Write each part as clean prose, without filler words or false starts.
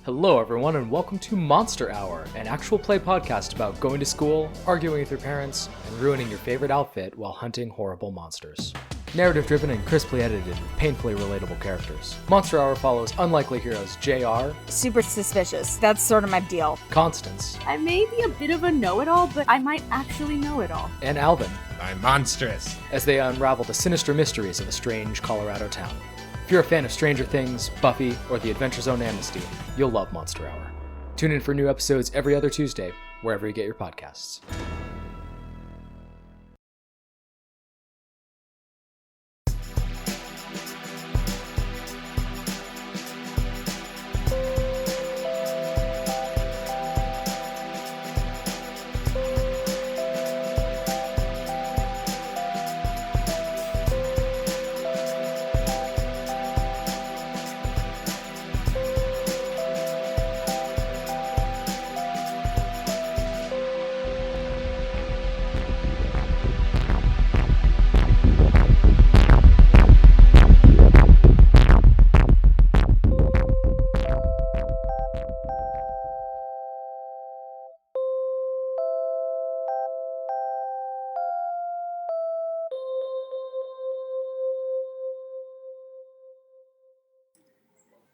Hello everyone and welcome to Monster Hour, an actual play podcast about going to school, arguing with your parents, and ruining your favorite outfit while hunting horrible monsters. Narrative driven and crisply edited with painfully relatable characters. Monster Hour follows unlikely heroes JR, super suspicious, that's sort of my deal. Constance, I may be a bit of a know-it-all, but I might actually know it all. and Alvin, I'm monstrous. as they unravel the sinister mysteries of a strange Colorado town. If you're a fan of Stranger Things, Buffy, or The Adventure Zone Amnesty, you'll love Monster Hour. Tune in for new episodes every other Tuesday, wherever you get your podcasts.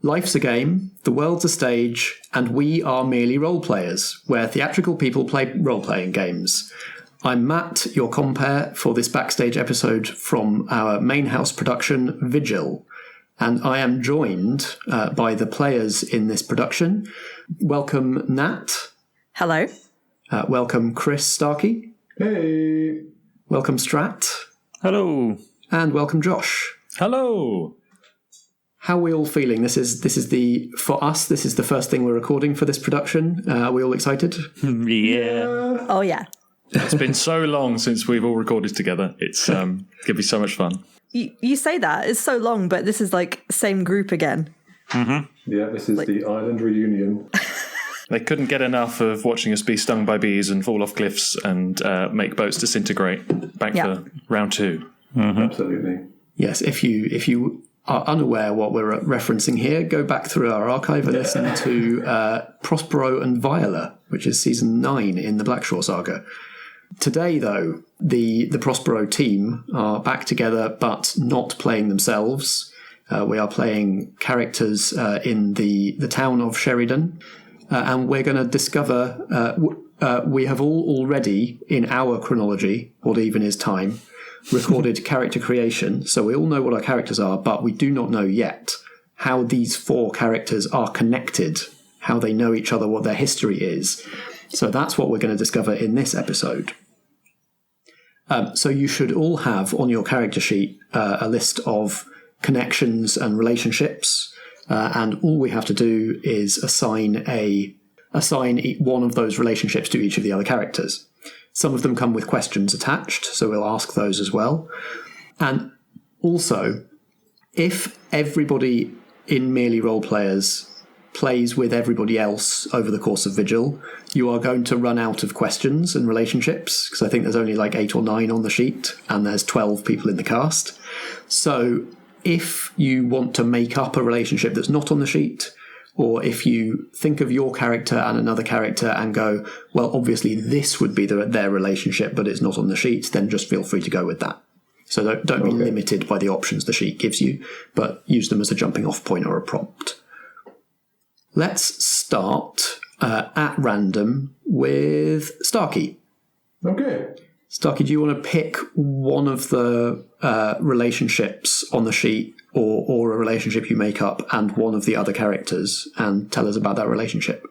Life's a game, the world's a stage, and we are merely role-players, where theatrical people play role-playing games. I'm Matt, your compere for this backstage episode from our main house production, Vigil, and I am joined by the players in this production. Welcome, Nat. Hello. Welcome, Chris Starkey. Hey. Welcome, Strat. Hello. And welcome, Josh. Hello. How are we all feeling? This is the first thing we're recording for this production. Are we all excited? Yeah. Oh, yeah. It's been so long since we've all recorded together. It's going to be so much fun. You say that. It's so long, but this is like same group again. Mm-hmm. Yeah, this is the island reunion. They couldn't get enough of watching us be stung by bees and fall off cliffs and make boats disintegrate. Back for round two. Mm-hmm. Absolutely. Yes, if you are unaware what we're referencing here, go back through our archive and listen to Prospero and Viola, which is season 9 in the Blackshore saga. Today, though, the Prospero team are back together, but not playing themselves. We are playing characters in the town of Sherrydown, and we're going to discover we have all already, in our chronology, what even is time, recorded character creation, so we all know what our characters are, but we do not know yet how these 4 characters are connected, how they know each other, what their history is. So that's what we're going to discover in this episode. So you should all have on your character sheet a list of connections and relationships, and all we have to do is assign one of those relationships to each of the other characters. Some of them come with questions attached, so we'll ask those as well. And also, if everybody in Merely Role Players plays with everybody else over the course of Vigil, you are going to run out of questions and relationships, because I think there's only like 8 or 9 on the sheet, and there's 12 people in the cast. So if you want to make up a relationship that's not on the sheet, or if you think of your character and another character and go, well, obviously this would be their relationship, but it's not on the sheet, then just feel free to go with that. So don't be limited by the options the sheet gives you, but use them as a jumping off point or a prompt. Let's start at random with Starkey. Okay. Starkey, do you want to pick one of the relationships on the sheet or a relationship you make up and one of the other characters and tell us about that relationship?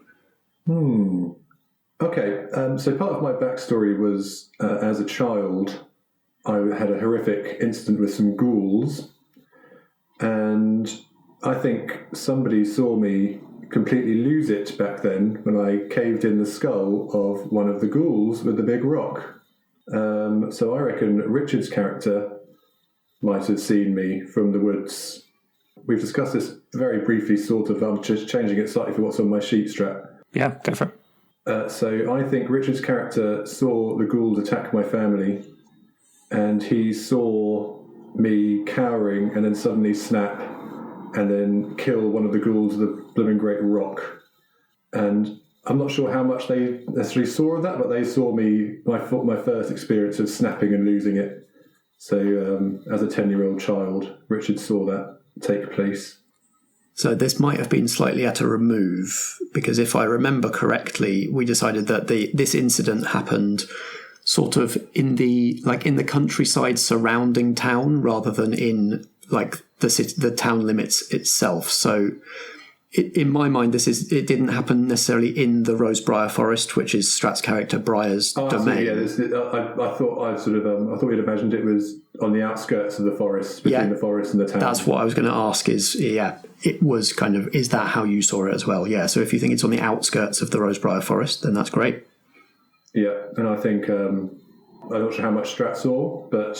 Okay, so part of my backstory was as a child, I had a horrific incident with some ghouls, and I think somebody saw me completely lose it back then when I caved in the skull of one of the ghouls with the big rock. So I reckon Richard's character might have seen me from the woods. We've discussed this very briefly, sort of. I'm just changing it slightly for what's on my sheet, Strat. Yeah, go for it. So I think Richard's character saw the ghouls attack my family, and he saw me cowering and then suddenly snap and then kill one of the ghouls with a blooming great rock. And I'm not sure how much they necessarily saw of that, but they saw my first experience of snapping and losing it. So as a 10-year-old child, Richard saw that take place. So this might have been slightly at a remove, because if I remember correctly, we decided that this incident happened sort of in the countryside surrounding town rather than in like the town limits itself. So in my mind, it didn't happen necessarily in the Rosebrier forest, which is Strat's character Brier's domain. I thought you'd imagined it was on the outskirts of the forest, between the forest and the town. That's what I was going to ask. It was kind of, is that how you saw it as well? Yeah. So if you think it's on the outskirts of the Rosebrier forest, then that's great. Yeah, and I think I'm not sure how much Strat saw, but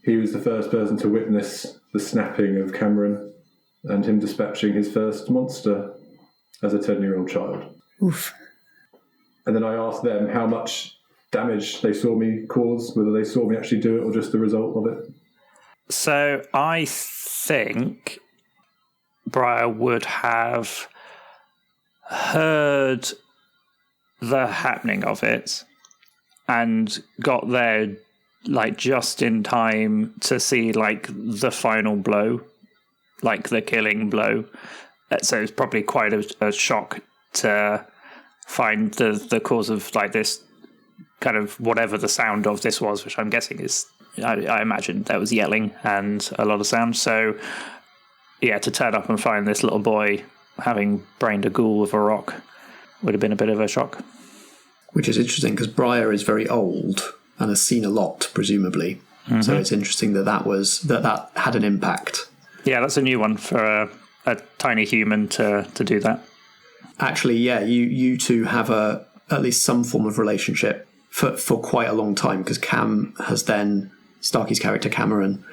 he was the first person to witness the snapping of Cameron and him dispatching his first monster as a 10-year-old child. Oof. And then I asked them how much damage they saw me cause, whether they saw me actually do it or just the result of it. So I think Brier would have heard the happening of it and got there like just in time to see like the final blow, like the killing blow. So it's probably quite a shock to find the cause of like this kind of whatever the sound of this was, which I'm guessing is, I imagine there was yelling and a lot of sound. So yeah, to turn up and find this little boy having brained a ghoul with a rock would have been a bit of a shock. Which is interesting because Brier is very old and has seen a lot, presumably. Mm-hmm. So it's interesting that had an impact. Yeah, that's a new one for a tiny human to do that. Actually, yeah, you two have at least some form of relationship for quite a long time, because Cam has then, Starkey's character Cameron,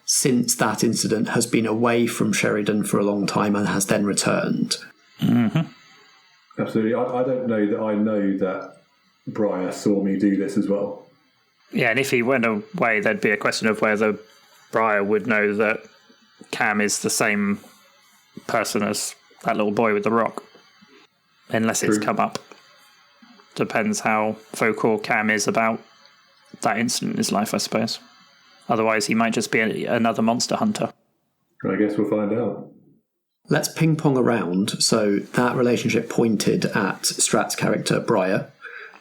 since that incident has been away from Sherrydown for a long time and has then returned. Mm-hmm. Absolutely. I don't know that I know that Brier saw me do this as well. Yeah, and if he went away, there'd be a question of whether Brier would know that Cam is the same person as that little boy with the rock. Unless it's come up. Depends how vocal Cam is about that incident in his life, I suppose. Otherwise, he might just be another monster hunter. I guess we'll find out. Let's ping pong around. So that relationship pointed at Strat's character, Brier.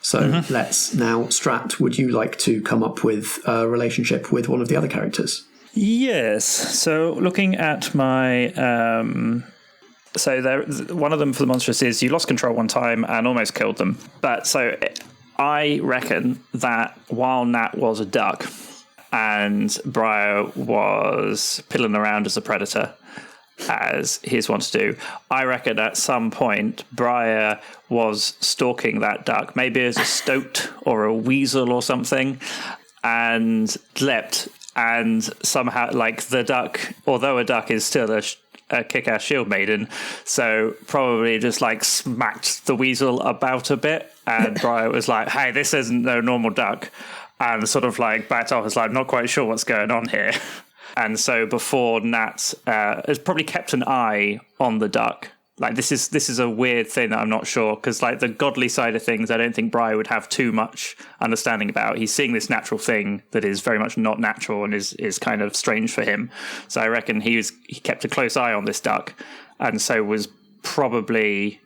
So let's now, Strat, would you like to come up with a relationship with one of the other characters? Yes. So looking at my... one of them for the monstrous is you lost control one time and almost killed them. But so I reckon that while Nat was a duck and Brier was piddling around as a predator, as he's wont to do, I reckon at some point Brier was stalking that duck, maybe as a stoat or a weasel or something, and leapt, and somehow, like, the duck, although a duck is still a kick-ass shieldmaiden, so probably just like smacked the weasel about a bit, and Brier was like, hey, this isn't no normal duck, and sort of like backed off, was like, not quite sure what's going on here. And so before Nat has probably kept an eye on the duck. Like, this is a weird thing that I'm not sure, because like the godly side of things, I don't think Brier would have too much understanding about. He's seeing this natural thing that is very much not natural and is kind of strange for him. So I reckon he kept a close eye on this duck, and so was probably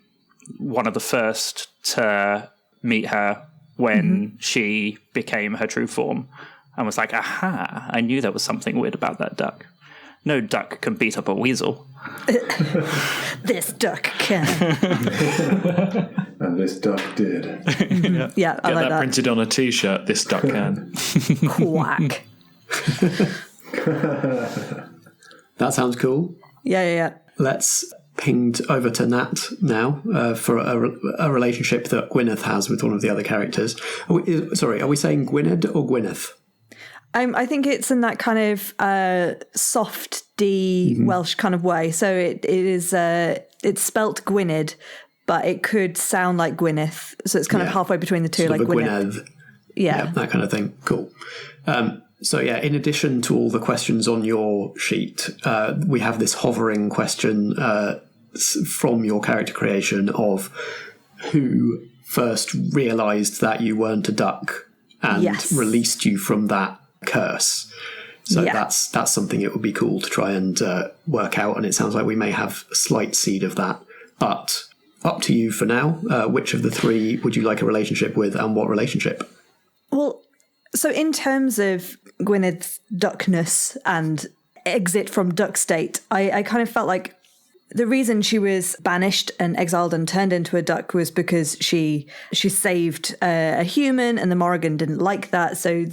one of the first to meet her when she became her true form, and was like, aha, I knew there was something weird about that duck. No duck can beat up a weasel. This duck can. And this duck did. Yeah, I Get like that. printed on a T-shirt, this duck can. Quack. That sounds cool. Yeah. Let's ping over to Nat now for a relationship that Gwyneth has with one of the other characters. Are we saying Gwynned or Gwyneth? I think it's in that kind of soft D Welsh kind of way. So it is it's spelt Gwynned, but it could sound like Gwyneth. So it's kind of halfway between the two, sort like Gwyneth. Yeah, that kind of thing. Cool. So yeah, in addition to all the questions on your sheet, we have this hovering question from your character creation of who first realised that you weren't a duck and released you from that curse. So that's something it would be cool to try and work out, and it sounds like we may have a slight seed of that. But up to you for now. Which of the three would you like a relationship with, and what relationship? Well, so in terms of Gwynned's duckness and exit from duck state, I kind of felt like the reason she was banished and exiled and turned into a duck was because she saved a human, and the Morrigan didn't like that. So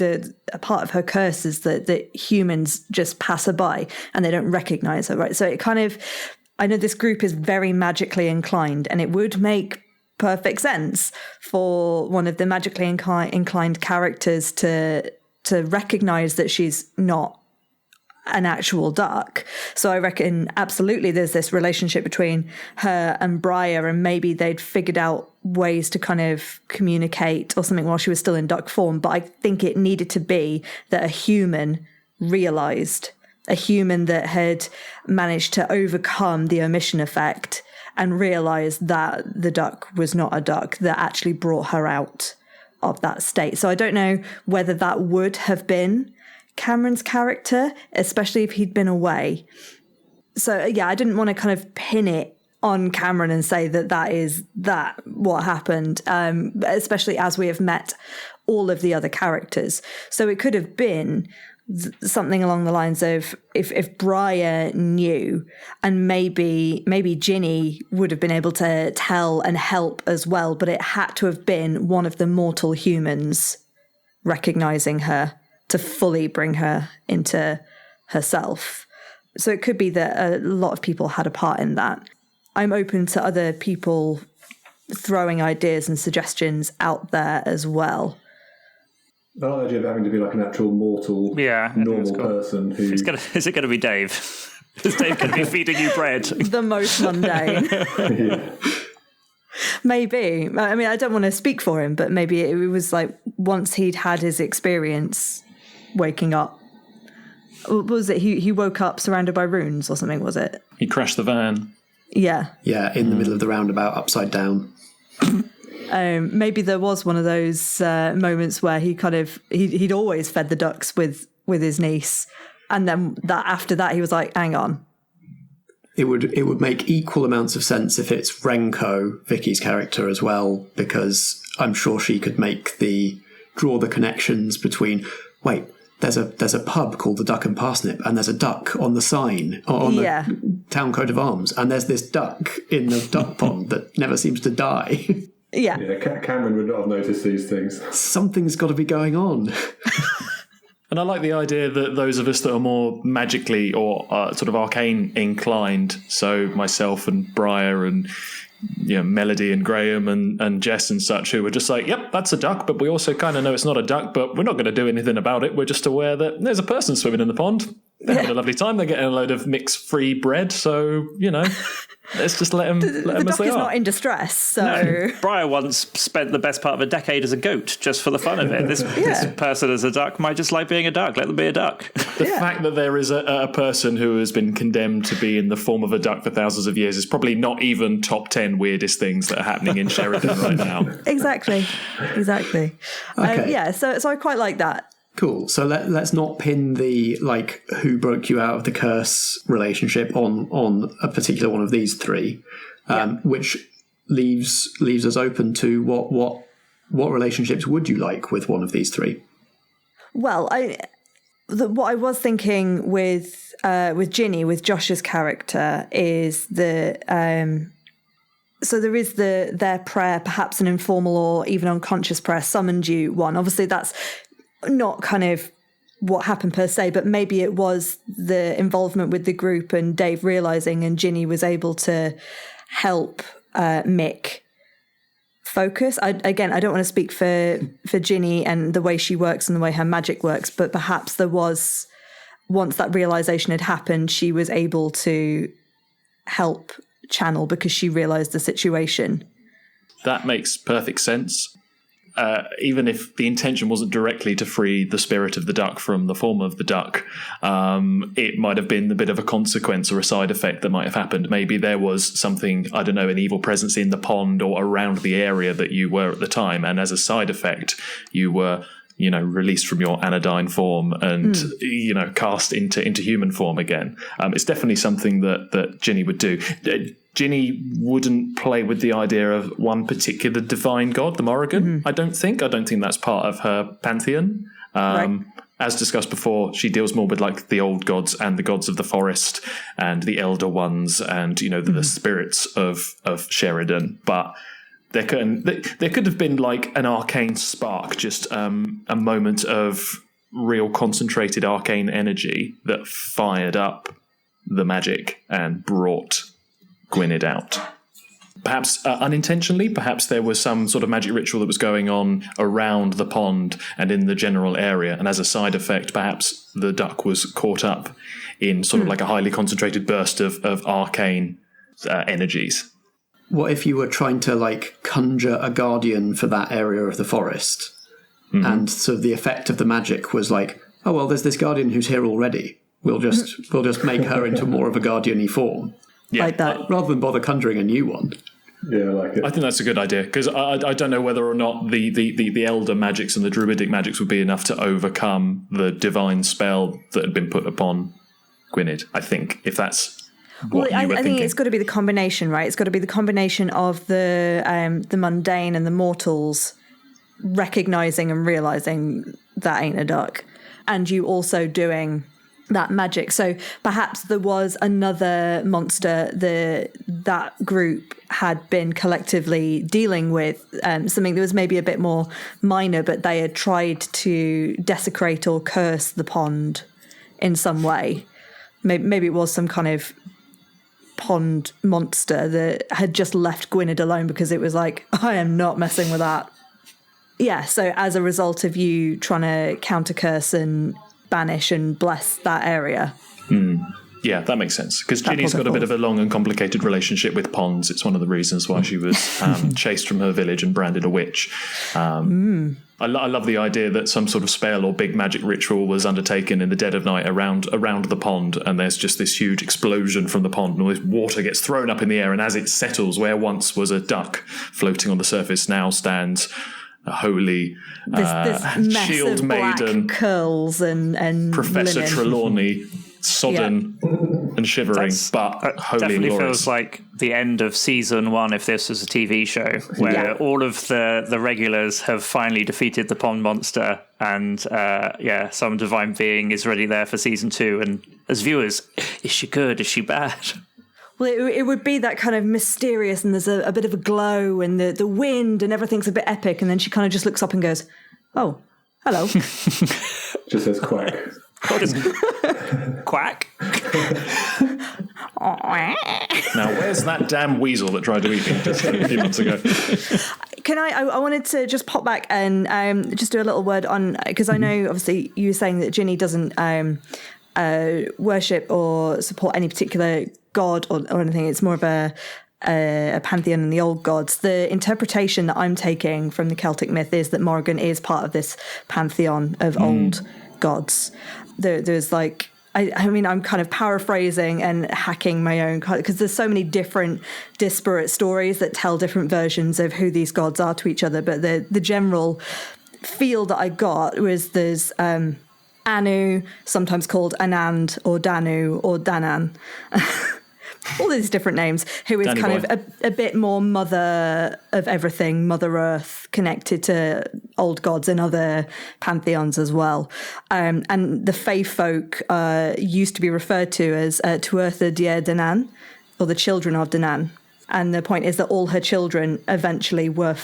a part of her curse is that humans just pass her by and they don't recognize her, right? So it kind of, I know this group is very magically inclined, and it would make perfect sense for one of the magically inclined characters to recognize that she's not an actual duck. So I reckon absolutely there's this relationship between her and Brier, and maybe they'd figured out ways to kind of communicate or something while she was still in duck form. But I think it needed to be that a human realized, a human that had managed to overcome the omission effect and realized that the duck was not a duck, that actually brought her out of that state. So I don't know whether that would have been Cameron's character, especially if he'd been away. So yeah, I didn't want to kind of pin it on Cameron and say that is what happened, especially as we have met all of the other characters. So it could have been something along the lines of if Brier knew, and maybe Jinny would have been able to tell and help as well, but it had to have been one of the mortal humans recognizing her to fully bring her into herself. So it could be that a lot of people had a part in that. I'm open to other people throwing ideas and suggestions out there as well. I like the idea of having to be like an actual mortal, normal person who... Is it going to be Dave? Is Dave going to be feeding you bread? The most mundane. Maybe. I mean, I don't want to speak for him, but maybe it was like once he'd had his experience waking up. What was it? He woke up surrounded by runes or something, was it? He crashed the van. Yeah. Yeah, in the middle of the roundabout, upside down. Maybe there was one of those moments where he kind of he'd always fed the ducks with his niece, and then after that he was like, hang on. It would make equal amounts of sense if it's Renko, Vicky's character, as well, because I'm sure she could draw the connections between, wait, there's a pub called the Duck and Parsnip, and there's a duck on the sign on the town coat of arms, and there's this duck in the duck pond that never seems to die. Yeah, Cameron would not have noticed these things. Something's got to be going on. And I like the idea that those of us that are more magically or sort of arcane inclined, so myself and Brier and Melody and Graham and Jess and such, who were just like, yep, that's a duck, but we also kind of know it's not a duck, but we're not going to do anything about it. We're just aware that there's a person swimming in the pond. They're having a lovely time. They're getting a load of mix-free bread, so, let's just let them as they are. The duck is not in distress, so... No. Brier once spent the best part of a decade as a goat, just for the fun of it. This person as a duck might just like being a duck. Let them be a duck. The fact that there is a person who has been condemned to be in the form of a duck for thousands of years is probably not even top 10 weirdest things that are happening in Sherrydown right now. Exactly. Okay. So I quite like that. Cool. So let's not pin the who broke you out of the curse relationship on a particular one of these three, which leaves us open to what relationships would you like with one of these three? Well, what I was thinking with Jinny, with Josh's character, is that so there is their prayer, perhaps an informal or even unconscious prayer, summoned you one. Obviously, that's not kind of what happened per se, but maybe it was the involvement with the group and Dave realizing, and Jinny was able to help Mick focus. I don't want to speak for Jinny and the way she works and the way her magic works, but perhaps there was, once that realization had happened, she was able to help channel because she realized the situation. That makes perfect sense. even if the intention wasn't directly to free the spirit of the duck from the form of the duck, it might have been a bit of a consequence or a side effect that might have happened. Maybe there was something, I don't know, an evil presence in the pond or around the area that you were at the time, and as a side effect, you were, released from your anodyne form and, cast into human form again. It's definitely something that Jinny would do. Jinny wouldn't play with the idea of one particular divine god, the Morrigan, I don't think. I don't think that's part of her pantheon. Right. As discussed before, she deals more with like the old gods and the gods of the forest and the elder ones and, the spirits of Sherrydown. But there could have been like an arcane spark, just a moment of real concentrated arcane energy that fired up the magic and brought Gwynned out. Perhaps unintentionally, perhaps there was some sort of magic ritual that was going on around the pond and in the general area, and as a side effect, perhaps the duck was caught up in sort of like a highly concentrated burst of arcane energies. What if you were trying to like conjure a guardian for that area of the forest, and sort of the effect of the magic was like, oh well, there's this guardian who's here already. We'll just make her into more of a guardian-y form. Yeah. Like that. Rather than bother conjuring a new one. Yeah, I like it. I think that's a good idea, because I don't know whether or not the elder magics and the druidic magics would be enough to overcome the divine spell that had been put upon Gwynned, I think, if that's what you were thinking. I think it's got to be the combination, right? It's got to be the combination of the mundane and the mortals recognising and realising that ain't a duck, and you also doing that magic. So perhaps there was another monster that group had been collectively dealing with, something that was maybe a bit more minor, but they had tried to desecrate or curse the pond in some way. Maybe it was some kind of pond monster that had just left Gwynned alone because it was like, I am not messing with that. Yeah, so as a result of you trying to counter curse and banish and bless that area. Yeah, that makes sense, because Jinny's got a bit of a long and complicated relationship with ponds. It's one of the reasons why she was chased from her village and branded a witch. I love the idea that some sort of spell or big magic ritual was undertaken in the dead of night around the pond, and there's just this huge explosion from the pond, and all this water gets thrown up in the air, and as it settles, where once was a duck floating on the surface now stands a holy this mess shield of black maiden, curls and Professor linen. Trelawney, sodden and shivering, but wholly definitely glorious. Feels like the end of season 1 if this was a TV show, where all of the regulars have finally defeated the pond monster, and some divine being is ready there for season 2, and as viewers, is she good, is she bad? Well, it would be that kind of mysterious, and there's a bit of a glow, and the wind, and everything's a bit epic, and then she kind of just looks up and goes, oh, hello. Just says quack. Quack. Now, where's that damn weasel that tried to eat me just a few months ago? Can I wanted to just pop back and just do a little word on, because I know obviously you were saying that Jinny doesn't worship or support any particular god or anything. It's more of a pantheon and the old gods. The interpretation that I'm taking from the Celtic myth is that Morrigan is part of this pantheon of old gods. There's like, I mean, I'm kind of paraphrasing and hacking my own, because there's so many different disparate stories that tell different versions of who these gods are to each other. But the general feel that I got was there's Anu, sometimes called Anand or Danu or Danan. All these different names, who is Danny kind boy. of a bit more mother of everything, Mother Earth, connected to old gods and other pantheons as well. And the Fae folk used to be referred to as Tuatha Dea Danann, or the children of Danann. And the point is that all her children eventually were,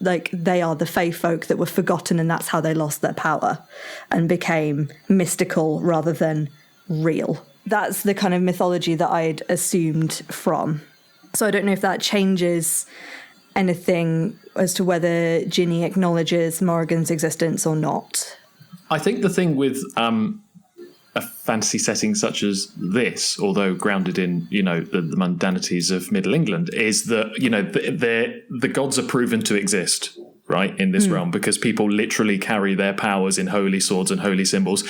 they are the Fae folk that were forgotten, and that's how they lost their power and became mystical rather than real. That's the kind of mythology that I'd assumed from. So I don't know if that changes anything as to whether Jinny acknowledges Morrigan's existence or not. I think the thing with a fantasy setting such as this, although grounded in, the mundanities of Middle England, is that, the gods are proven to exist, right, in this realm, because people literally carry their powers in holy swords and holy symbols.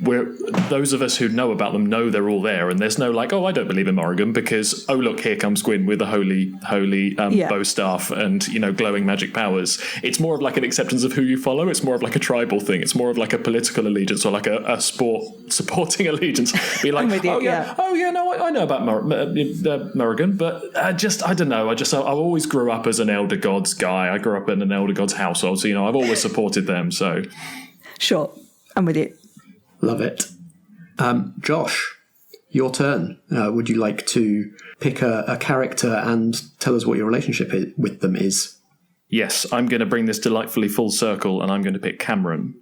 Those of us who know about them know they're all there, and there's no like, oh, I don't believe in Morrigan because, oh, look, here comes Gwyn with a holy bow staff and, glowing magic powers. It's more of like an acceptance of who you follow. It's more of like a tribal thing. It's more of like a political allegiance or like a sport supporting allegiance. Be like, I know about Morrigan, but I don't know. I always grew up as an elder gods guy. I grew up in an elder gods household, so I've always supported them. So sure, I'm with you. Love it. Josh, your turn. Would you like to pick a character and tell us what your relationship with them is? Yes, I'm going to bring this delightfully full circle, and I'm going to pick Cameron.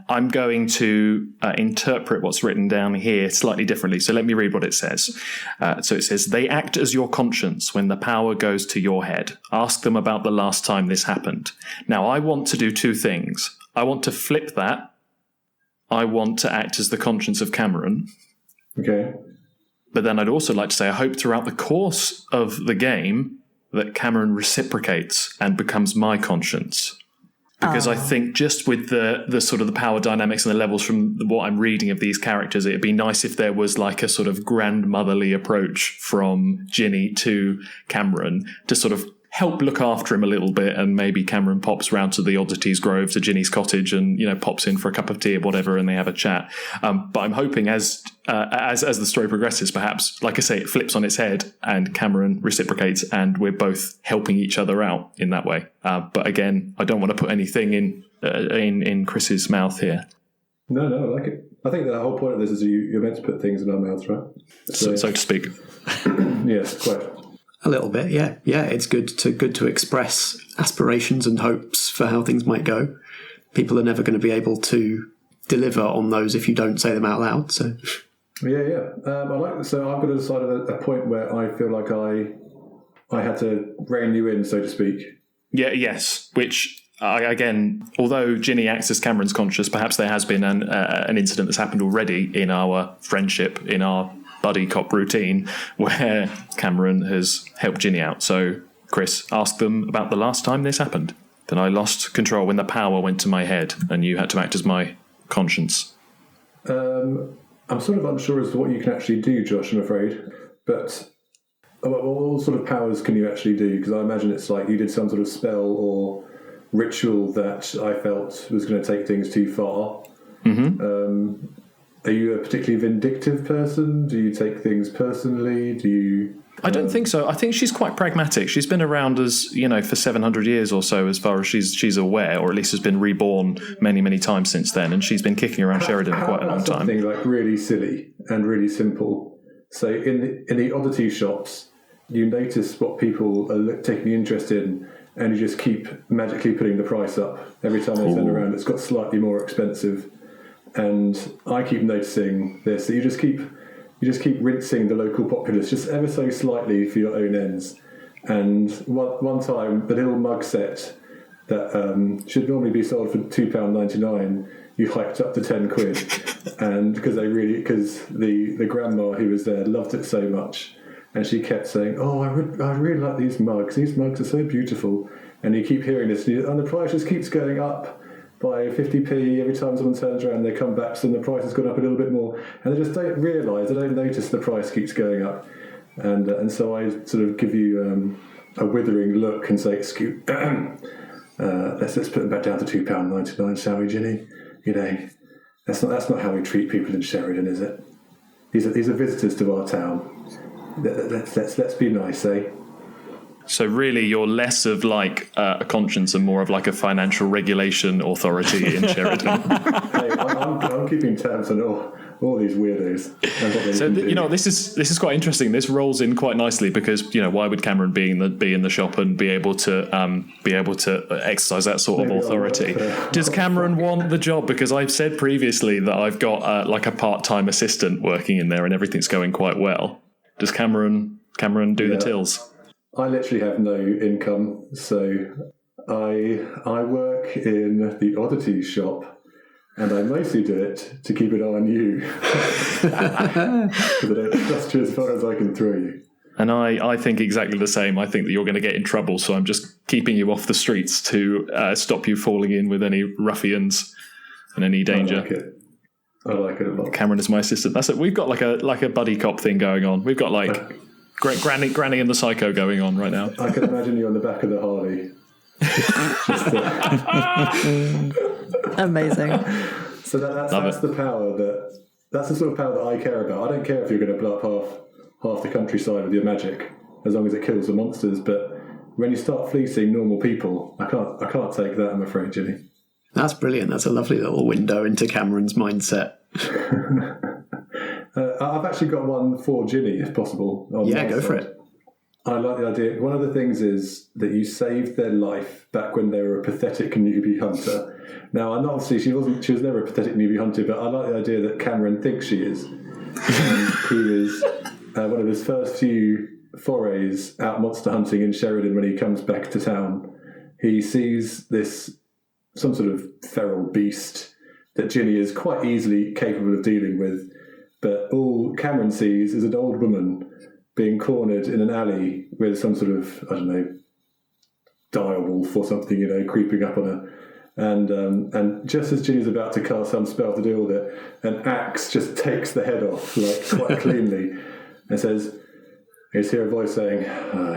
I'm going to interpret what's written down here slightly differently. So let me read what it says. So it says, they act as your conscience when the power goes to your head. Ask them about the last time this happened. Now, I want to do two things. I want to flip that. I want to act as the conscience of Cameron. Okay. But then I'd also like to say, I hope throughout the course of the game that Cameron reciprocates and becomes my conscience. Because I think just with the sort of the power dynamics and the levels from what I'm reading of these characters, it'd be nice if there was like a sort of grandmotherly approach from Jinny to Cameron to sort of help look after him a little bit, and maybe Cameron pops round to the Oddities Grove, to Jinny's cottage, and pops in for a cup of tea or whatever, and they have a chat. But I'm hoping as the story progresses, perhaps, like I say, it flips on its head, and Cameron reciprocates, and we're both helping each other out in that way. But again, I don't want to put anything in Chris's mouth here. No, I like it. I think the whole point of this is you're meant to put things in our mouths, right? So to speak. Yes, quite. A little bit, yeah. Yeah, it's good to express aspirations and hopes for how things might go. People are never going to be able to deliver on those if you don't say them out loud. So, yeah. So I've got to decide at a point where I feel like I had to rein you in, so to speak. Yeah, yes. Which again, although Jinny acts as Cameron's conscious, perhaps there has been an incident that's happened already in our friendship, in our buddy cop routine, where Cameron has helped Jinny out. So, Chris, ask them about the last time this happened. Then I lost control when the power went to my head, and you had to act as my conscience. I'm sort of unsure as to what you can actually do, Josh, I'm afraid. But what sort of powers can you actually do? Because I imagine it's like you did some sort of spell or ritual that I felt was going to take things too far. Mm-hmm. Are you a particularly vindictive person? Do you take things personally? I don't think so. I think she's quite pragmatic. She's been around as, for 700 years or so, as far as she's aware, or at least has been reborn many, many times since then, and she's been kicking around Sherrydown quite a long time. Something like really silly and really simple. So in the oddity shops, you notice what people are taking interest in, and you just keep magically putting the price up. Every time they turn around, it's got slightly more expensive. And I keep noticing this, that you just keep rinsing the local populace just ever so slightly for your own ends. And one time, the little mug set that should normally be sold for £2.99, you hiked up to 10 quid, and because the grandma who was there loved it so much, and she kept saying, "Oh, I really like these mugs. These mugs are so beautiful." And you keep hearing this, and the price just keeps going up by 50p every time someone turns around. They come back, so the price has gone up a little bit more, and they just don't realise, they don't notice the price keeps going up, and so I sort of give you a withering look and say, "Excuse, let's put them back down to £2.99, shall we, Jinny? That's not how we treat people in Sherrydown, is it? These are visitors to our town. Let's be nice, eh?" So really, you're less of like a conscience and more of like a financial regulation authority in Sheridan. Hey, I'm keeping tabs on all these weirdos. So this is quite interesting. This rolls in quite nicely because why would Cameron be in the shop and be able to exercise that sort of authority? Does Cameron want the job? Because I've said previously that I've got like a part-time assistant working in there and everything's going quite well. Does Cameron do the tills? I literally have no income, so I work in the Oddities shop, and I mostly do it to keep an eye on you. Because I don't trust you as far as I can throw you. And I think exactly the same. I think that you're going to get in trouble, so I'm just keeping you off the streets to stop you falling in with any ruffians and any danger. I like it a lot. Cameron is my assistant. That's it. We've got like a buddy cop thing going on. We've got like Granny and the Psycho going on right now. I can imagine you on the back of the Harley. Amazing. So that's the power that's the sort of power that I care about. I don't care if you're going to blow up half the countryside with your magic, as long as it kills the monsters. But when you start fleecing normal people, I can't take that, I'm afraid, Jinny. That's brilliant. That's a lovely little window into Cameron's mindset. I've actually got one for Jinny, if possible. Yeah, go for it. I like the idea. One of the things is that you saved their life back when they were a pathetic newbie hunter. Now, and obviously, she was never a pathetic newbie hunter, but I like the idea that Cameron thinks she is. He was one of his first few forays out monster hunting in Sherrydown. When he comes back to town, he sees some sort of feral beast that Jinny is quite easily capable of dealing with, but all Cameron sees is an old woman being cornered in an alley with some sort of, I don't know, direwolf or something, creeping up on her. And just as Jinny's about to cast some spell to deal with it, an axe just takes the head off, like, quite cleanly, and says, you hear a voice saying,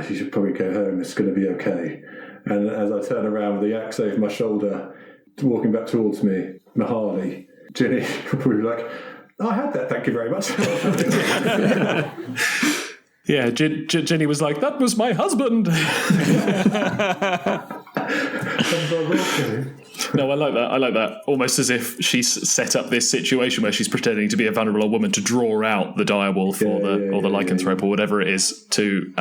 you should probably go home, it's going to be okay. And as I turn around with the axe over my shoulder, walking back towards me, Harley, Jinny will probably be like, I had that, thank you very much. Yeah, Jinny was like, that was my husband. No, I like that. Almost as if she's set up this situation where she's pretending to be a vulnerable woman to draw out the direwolf or the lycanthrope or whatever it is to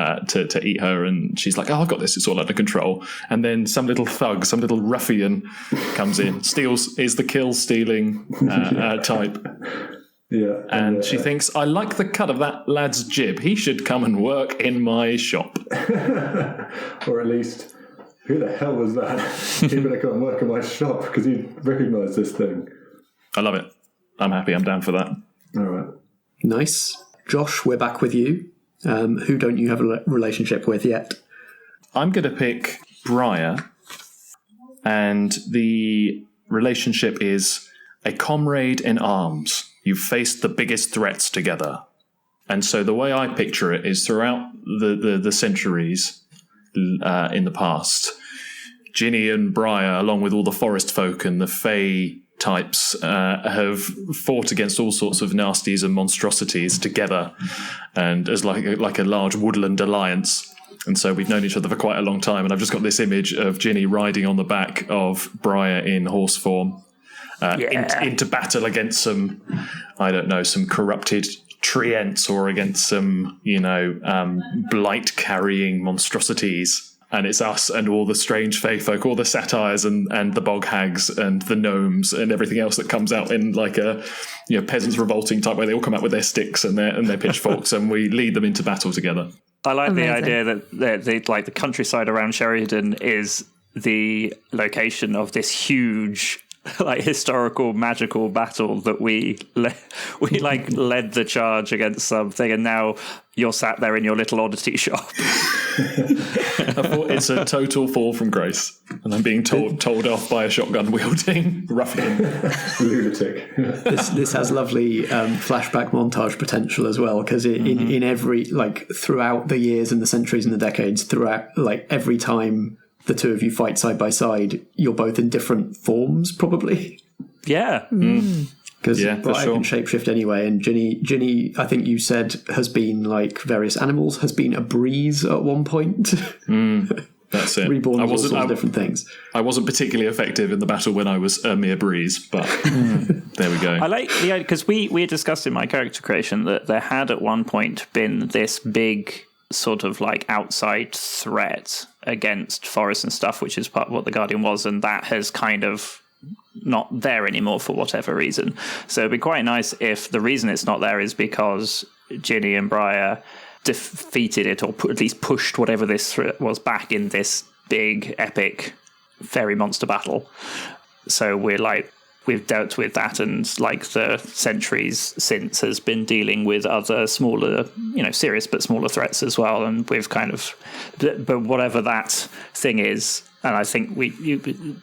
eat her, and she's like, I've got this, it's all under control. And then some little thug, some little ruffian comes in, is the kill-stealing type. Yeah, and she thinks, I like the cut of that lad's jib. He should come and work in my shop. Or at least, who the hell was that? He better come and work in my shop because he recognised this thing. I love it. I'm happy. I'm down for that. All right. Nice. Josh, we're back with you. Who don't you have a relationship with yet? I'm going to pick Brier. And the relationship is a comrade in arms. You've faced the biggest threats together. And so the way I picture it is throughout the centuries in the past, Jinny and Brier, along with all the forest folk and the fae types, have fought against all sorts of nasties and monstrosities together, and as like a large woodland alliance. And so we've known each other for quite a long time, and I've just got this image of Jinny riding on the back of Brier in horse form. Into battle against some corrupted treants or against some, blight-carrying monstrosities. And it's us and all the strange fae folk, all the satyrs and the bog hags and the gnomes and everything else that comes out in like a peasants revolting type way. They all come out with their sticks and their pitchforks, and we lead them into battle together. I like the idea that the countryside around Sherrydown is the location of this huge historical magical battle that we led the charge against something, and now you're sat there in your little oddity shop. I thought it's a total fall from grace, and I'm being told off by a shotgun wielding ruffian lunatic. This has lovely flashback montage potential as well, because in every throughout the years and the centuries and the decades, throughout every time the two of you fight side by side, you're both in different forms, probably. Yeah. Because Brian can shapeshift anyway, and Jinny, I think you said, has been various animals, has been a breeze at one point. That's it. Reborn all sorts of different things. I wasn't particularly effective in the battle when I was a mere breeze, but there we go. I like the idea, because we had discussed in my character creation that there had at one point been this big sort of outside threat against forest and stuff, which is part of what the Guardian was, and that has kind of not there anymore for whatever reason. So it'd be quite nice if the reason it's not there is because Jinny and Brier defeated it, or at least pushed whatever this threat was back in this big epic fairy monster battle. So we're we've dealt with that, and like the centuries since has been dealing with other smaller, serious but smaller threats as well. And we've but whatever that thing is, and I think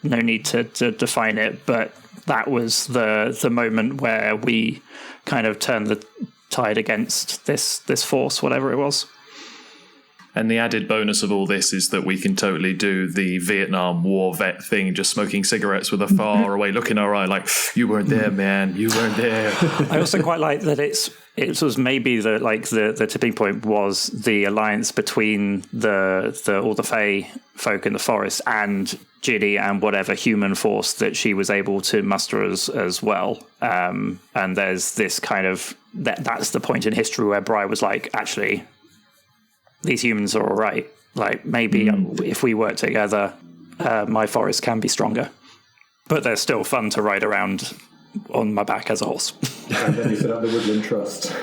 no need to define it, but that was the moment where we kind of turned the tide against this force, whatever it was. And the added bonus of all this is that we can totally do the Vietnam War vet thing, just smoking cigarettes with a far away look in our eye, like, you weren't there, man, you weren't there. I also quite like that it was maybe the tipping point was the alliance between all the Fae folk in the forest and Jinny and whatever human force that she was able to muster as well. And there's this kind of that's the point in history where Brier was like, actually, these humans are all right. Like, maybe if we work together, my forest can be stronger. But they're still fun to ride around on my back as a horse. And then you set up the Woodland Trust.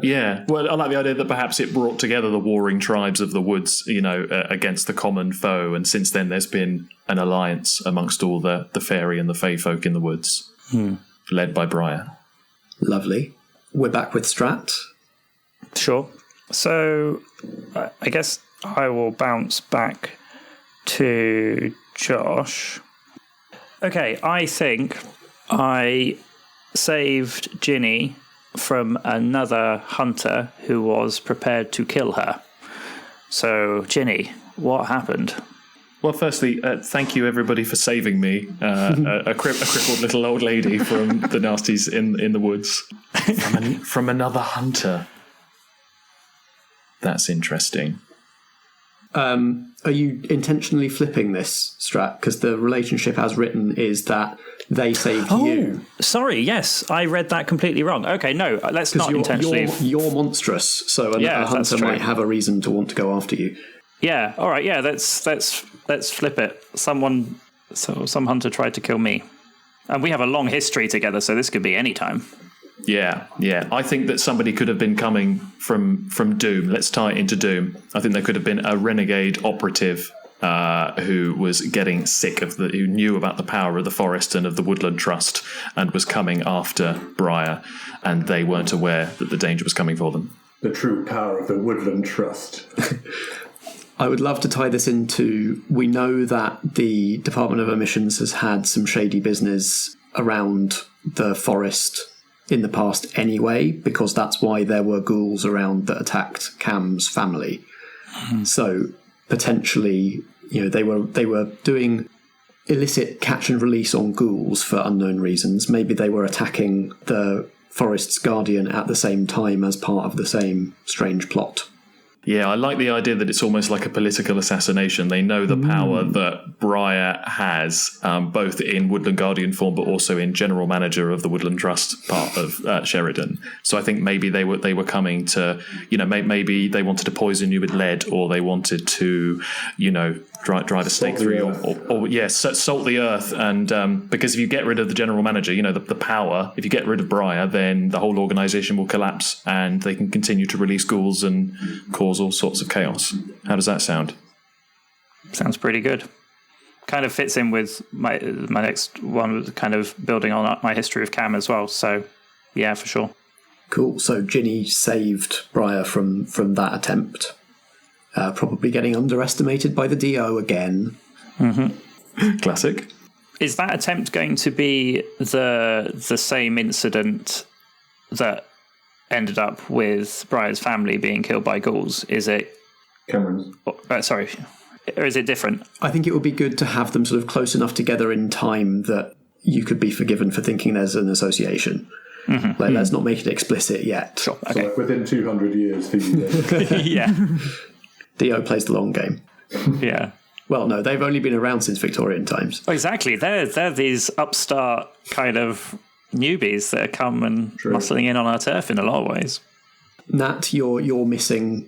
Yeah, well, I like the idea that perhaps it brought together the warring tribes of the woods, against the common foe. And since then, there's been an alliance amongst all the fairy and the fae folk in the woods, led by Brier. Lovely. We're back with Strat. Sure. So I guess I will bounce back to Josh. Okay, I think I saved Jinny from another hunter who was prepared to kill her. So, Jinny, what happened? Well, firstly, thank you everybody for saving me, a crippled little old lady from the nasties in the woods, from another hunter. That's interesting. Are you intentionally flipping this, Strat? Because the relationship as written is that they saved you. Sorry, yes, I read that completely wrong. Okay, no, let's not intentionally. You're monstrous, so a hunter might have a reason to want to go after you. Yeah, all right, yeah, let's flip it. Some hunter tried to kill me. And we have a long history together, so this could be any time. Yeah. I think that somebody could have been coming from Doom. Let's tie it into Doom. I think there could have been a renegade operative who was getting sick who knew about the power of the forest and of the Woodland Trust and was coming after Brier, and they weren't aware that the danger was coming for them. The true power of the Woodland Trust. I would love to tie this into, we know that the Department of Omissions has had some shady business around the forest in the past anyway, because that's why there were ghouls around that attacked Cam's family. So potentially, they were doing illicit catch and release on ghouls for unknown reasons. Maybe they were attacking the forest's guardian at the same time as part of the same strange plot. Yeah, I like the idea that it's almost like a political assassination. They know the power that Brier has, both in Woodland Guardian form, but also in General Manager of the Woodland Trust part of Sherrydown. So I think maybe they were coming to, maybe they wanted to poison you with lead, or they wanted to, drive a stake through you, salt the earth. And because if you get rid of the General Manager, the power, if you get rid of Brier, then the whole organisation will collapse, and they can continue to release ghouls and cause all sorts of chaos. How does that sound? Sounds pretty good. Kind of fits in with my next one, kind of building on my history of Cam as well. So, yeah, for sure. Cool. So Jinny saved Brier from that attempt. Probably getting underestimated by the DO again. Mm-hmm. Classic. Is that attempt going to be the same incident that ended up with Brier's family being killed by ghouls? Is it Cameron's? Sorry. Or is it different? I think it would be good to have them sort of close enough together in time that you could be forgiven for thinking there's an association. Mm-hmm. Let's not make it explicit yet. Sure. Okay. So within 200 years for you then. Yeah. Dio plays the long game. Yeah. Well, no, they've only been around since Victorian times. Oh, exactly. They're these upstart kind of newbies that come and muscling in on our turf in a lot of ways. Nat, you're missing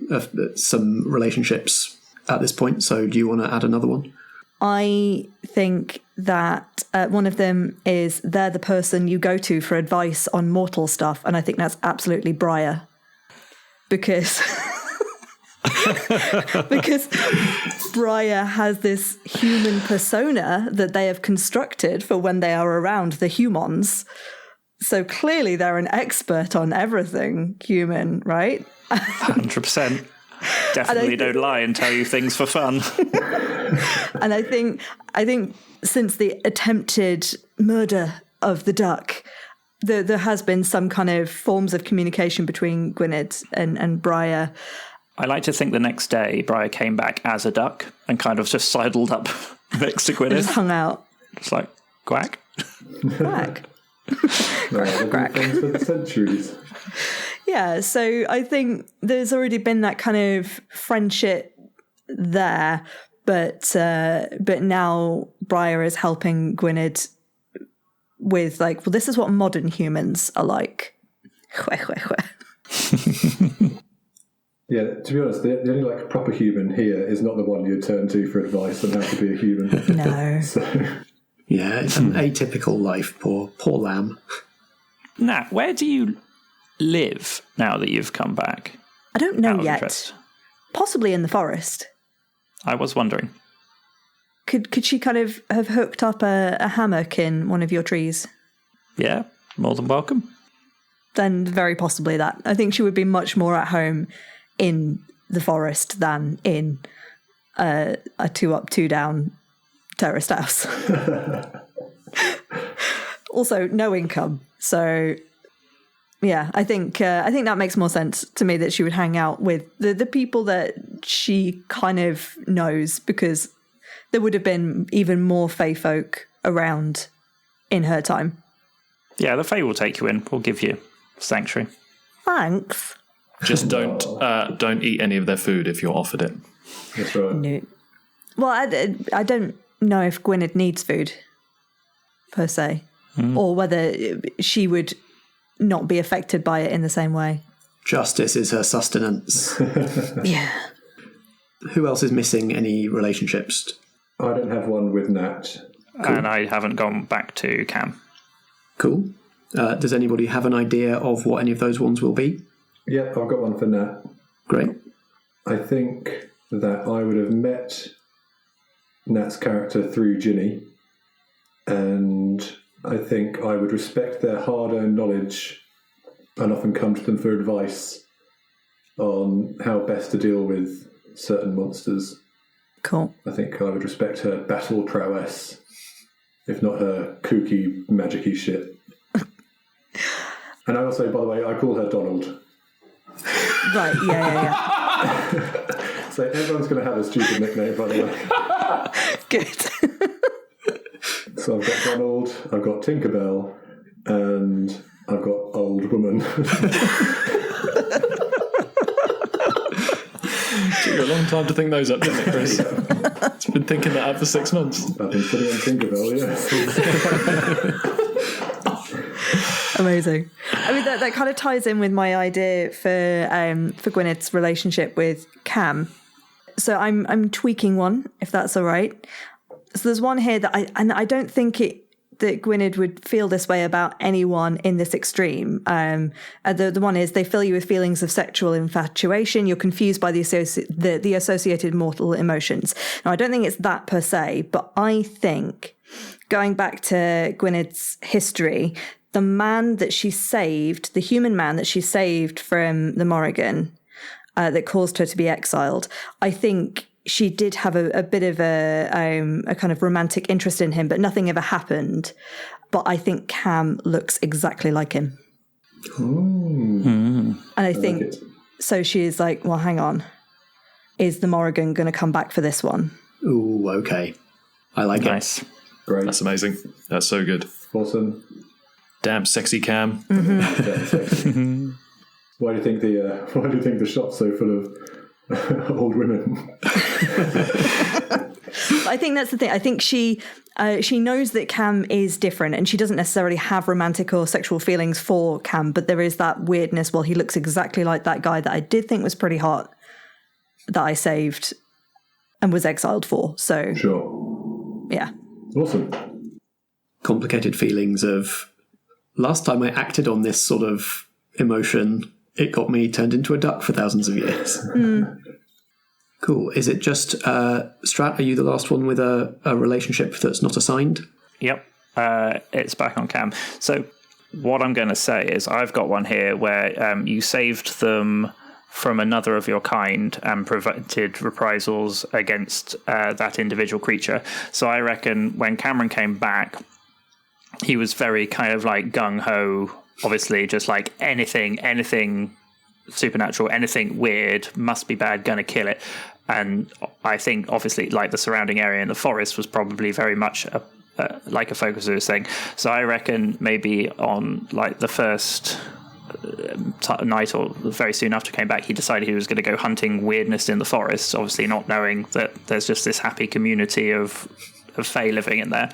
some relationships at this point, so do you want to add another one? I think that one of them is they're the person you go to for advice on mortal stuff, and I think that's absolutely Brier. Because Because Brier has this human persona that they have constructed for when they are around the humans. So clearly they're an expert on everything human, right? 100%. Definitely don't lie and tell you things for fun. And I think since the attempted murder of the duck, there has been some kind of forms of communication between Gwynned and Brier. I like to think the next day Brier came back as a duck and kind of just sidled up next to Gwynned. Just hung out. It's like, quack. Quack. Quack. Things for centuries. Yeah, so I think there's already been that kind of friendship there, but now Brier is helping Gwynned with like, well, this is what modern humans are like. Yeah, to be honest, the only like proper human here is not the one you turn to for advice on how to be a human. No. So. Yeah, it's an atypical life. Poor lamb. Nat, where do you live now that you've come back? I don't know Out of yet. interest. Possibly in the forest. I was wondering. Could she kind of have hooked up a hammock in one of your trees? Yeah, more than welcome. Then very possibly that. I think she would be much more at home in the forest than in a 2-up, 2-down terraced house. Also, no income. So, yeah, I think that makes more sense to me that she would hang out with the people that she kind of knows, because there would have been even more Fae folk around in her time. Yeah, the Fae will take you in. We'll give you sanctuary. Thanks. Just don't eat any of their food if you're offered it. That's right. No. Well, I don't know if Gwynned needs food, per se, or whether she would not be affected by it in the same way. Justice is her sustenance. Yeah. Who else is missing any relationships? I don't have one with Nat. And I haven't gone back to Cam. Cool. Does anybody have an idea of what any of those ones will be? Yep, I've got one for Nat. Great. I think that I would have met Nat's character through Jinny, and I think I would respect their hard-earned knowledge and often come to them for advice on how best to deal with certain monsters. Cool. I think I would respect her battle prowess, if not her kooky, magic-y shit. And I also, by the way, I call her Donald. Right, yeah. So everyone's going to have a stupid nickname, by the way. Good. So I've got Donald, I've got Tinkerbell, and I've got Old Woman. Took you a long time to think those up, didn't it, Chris? It's been thinking that up for 6 months. I've been sitting on Tinkerbell, yeah. Amazing. I mean, that kind of ties in with my idea for Gwynned's relationship with Cam. So I'm tweaking one, if that's all right. So there's one here that I don't think that Gwynned would feel this way about anyone in this extreme. The one is they fill you with feelings of sexual infatuation. You're confused by the associated mortal emotions. Now, I don't think it's that per se, but I think going back to Gwyned's history, the man that she saved, the human man that she saved from the Morrigan, that caused her to be exiled, I think she did have a bit of a kind of romantic interest in him, but nothing ever happened. But I think Cam looks exactly like him. And I think, so she is like, well, hang on. Is the Morrigan going to come back for this one? Ooh, okay. I like Nice. Great. That's amazing. That's so good. Awesome. Damn sexy Cam. Mm-hmm. Why do you think the shop's so full of old women? I think that's the thing. I think she knows that Cam is different, and she doesn't necessarily have romantic or sexual feelings for Cam, but there is that weirdness. Well, he looks exactly like that guy that I did think was pretty hot, that I saved and was exiled for. So Sure. Yeah. Awesome. Complicated feelings of, last time I acted on this sort of emotion, it got me turned into a duck for thousands of years. Cool. Is it just Strat? Are you the last one with a relationship that's not assigned? Yep. It's back on cam. So what I'm going to say is I've got one here where you saved them from another of your kind and prevented reprisals against that individual creature. So I reckon when Cameron came back, he was very kind of like gung-ho, obviously, just like anything supernatural, anything weird, must be bad, gonna kill it. And I think, obviously, like the surrounding area in the forest was probably very much like a focus of this thing. So I reckon maybe on like the first night or very soon after he came back, he decided he was going to go hunting weirdness in the forest, obviously not knowing that there's just this happy community of fae living in there.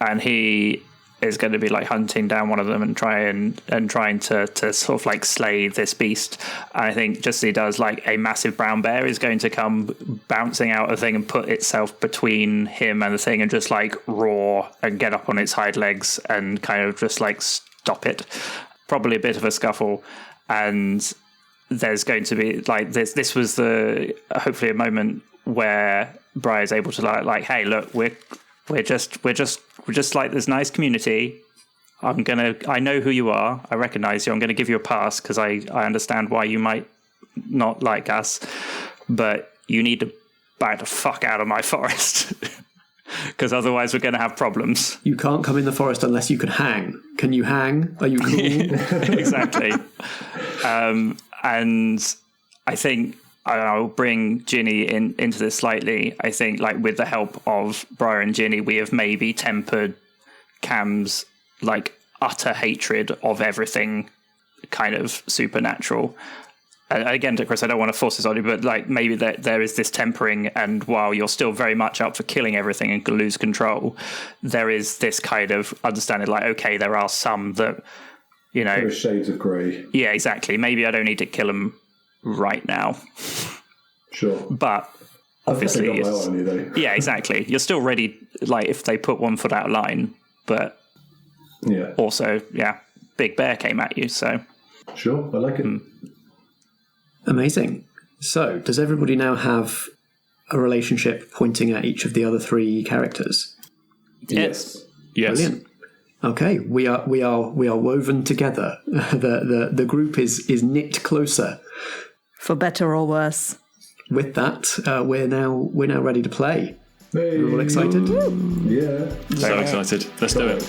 And he is going to be like hunting down one of them and trying to sort of like slay this beast. And I think just as he does, like a massive brown bear is going to come bouncing out of the thing and put itself between him and the thing and just like roar and get up on its hind legs and kind of just like stop it. Probably a bit of a scuffle, and there's going to be like this was the hopefully a moment where Brier is able to like, hey, look, we're just like this nice community. I know who you are. I recognize you. I'm going to give you a pass because I understand why you might not like us, but you need to back the fuck out of my forest because otherwise we're going to have problems. You can't come in the forest unless you can hang. Can you hang? Are you cool? Exactly. And I think I'll bring Jinny into this slightly. I think, like, with the help of Brier and Jinny, we have maybe tempered Cam's like utter hatred of everything kind of supernatural. And again, Chris, I don't want to force this on you, but like maybe there is this tempering, and while you're still very much up for killing everything and lose control, there is this kind of understanding, like, okay, there are some that, you know, there are shades of grey. Yeah, exactly. Maybe I don't need to kill them right now. Sure. But obviously, I've got my eye on you, though. Yeah, exactly. You're still ready, like if they put 1 foot out of line, but yeah. Also, yeah, big bear came at you, so sure, I like it. Amazing. So, does everybody now have a relationship pointing at each of the other 3 characters? Yes. Brilliant. Okay, we are woven together. The group is knit closer. For better or worse. With that, we're now ready to play. Hey. We're all excited? Yeah. So excited. Let's do it.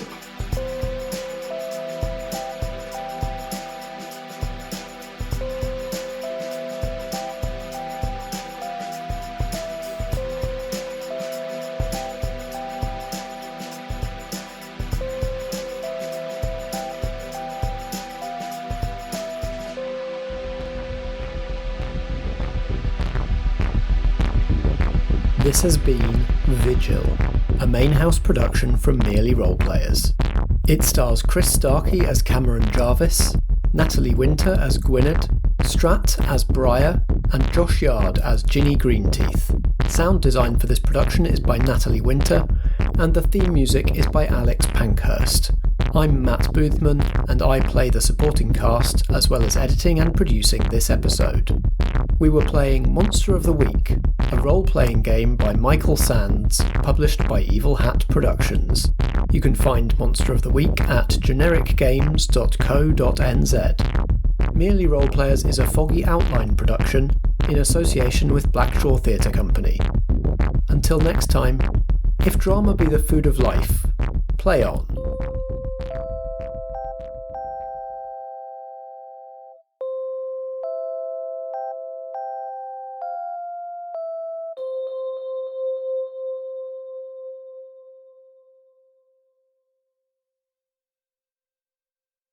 This has been Vigil, a main house production from Merely Roleplayers. It stars Chris Starkey as Cameron Jarvis, Natalie Winter as Gwynned, Strat as Brier, and Josh Yard as Jinny Greenteeth. Sound design for this production is by Natalie Winter, and the theme music is by Alex Pankhurst. I'm Matt Boothman, and I play the supporting cast, as well as editing and producing this episode. We were playing Monster of the Week, a role-playing game by Michael Sands, published by Evil Hat Productions. You can find Monster of the Week at genericgames.co.nz. Merely Roleplayers is a Foggy Outline production in association with Blackshaw Theatre Company. Until next time, if drama be the food of life, play on.